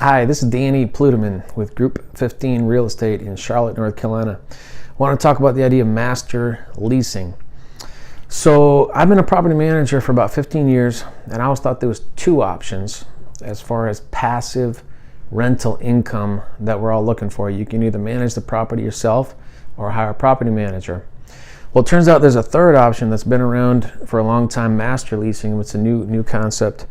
Hi, this is Danny Pluteman with Group 15 Real Estate in Charlotte, North Carolina. I want to talk about the idea of master leasing. So I've been a property manager for about 15 years, and I always thought there was two options as far as passive rental income that we're all looking for. You can either manage the property yourself or hire a property manager. Well, it turns out there's a third option that's been around for a long time, master leasing. It's a new concept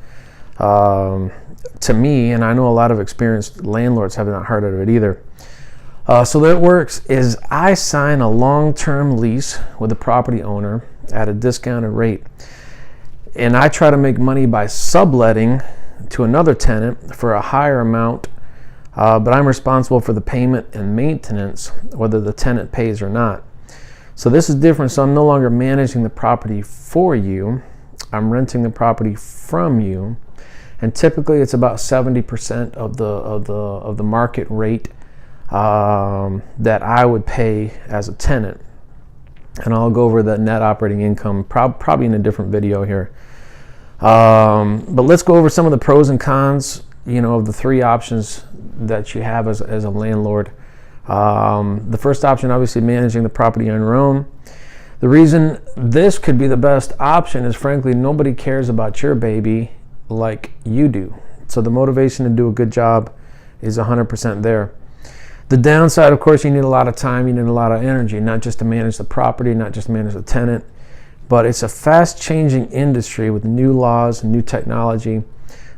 to me, and I know a lot of experienced landlords have not heard of it either. So the way it works is I sign a long-term lease with the property owner at a discounted rate, and I try to make money by subletting to another tenant for a higher amount, but I'm responsible for the payment and maintenance whether the tenant pays or not. So this is different. So I'm no longer managing the property for you. I'm renting the property from you, and typically it's about 70% of the market rate that I would pay as a tenant. And I'll go over the net operating income probably in a different video here. But let's go over some of the pros and cons, of the three options that you have as a landlord. The first option, obviously, managing the property on your own. The reason this could be the best option is, frankly, nobody cares about your baby like you do. So the motivation to do a good job is 100% there. The downside, of course, you need a lot of time, you need a lot of energy, not just to manage the property, not just to manage the tenant, but it's a fast-changing industry with new laws and new technology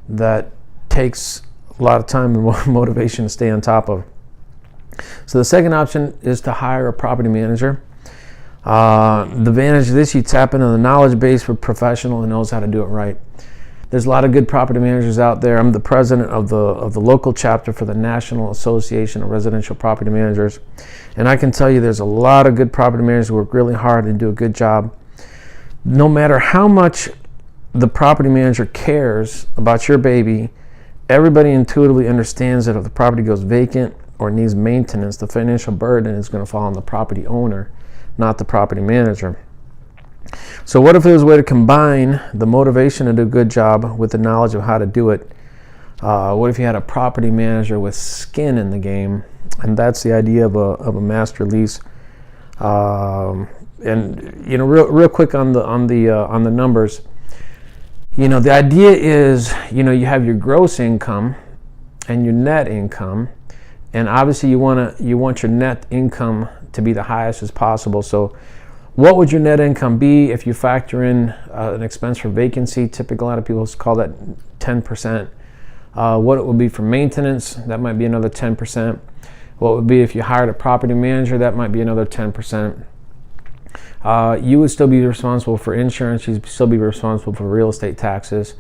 that takes a lot of time and motivation to stay on top of. So the second option is to hire a property manager. The advantage of this, you tap into the knowledge base for a professional who knows how to do it right. There's a lot of good property managers out there. I'm the president of the local chapter for the National Association of Residential Property Managers, and I can tell you there's a lot of good property managers who work really hard and do a good job. No matter how much the property manager cares about your baby, everybody intuitively understands that if the property goes vacant or needs maintenance, the financial burden is going to fall on the property owner, not the property manager. So what if there was a way to combine the motivation to do a good job with the knowledge of how to do it? What if you had a property manager with skin in the game? And that's the idea of a master lease. And real quick on the numbers. The idea is, you have your gross income and your net income, and obviously you want your net income to be the highest as possible. So what would your net income be if you factor in an expense for vacancy? Typically, a lot of people call that 10%. What it would be for maintenance, that might be another 10%. What would be if you hired a property manager, that might be another 10%. You would still be responsible for insurance, you'd still be responsible for real estate taxes.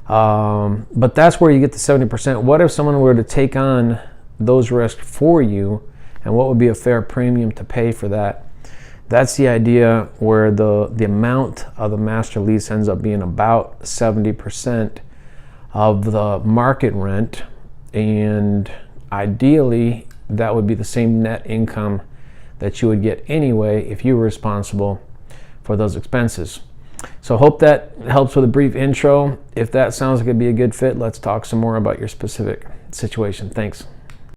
But that's where you get the 70%. What if someone were to take on those risks for you, and what would be a fair premium to pay for that? That's the idea, where the amount of the master lease ends up being about 70% of the market rent, and ideally that would be the same net income that you would get anyway if you were responsible for those expenses. So hope that helps with a brief intro. If that sounds like it'd be a good fit, let's talk some more about your specific situation. Thanks.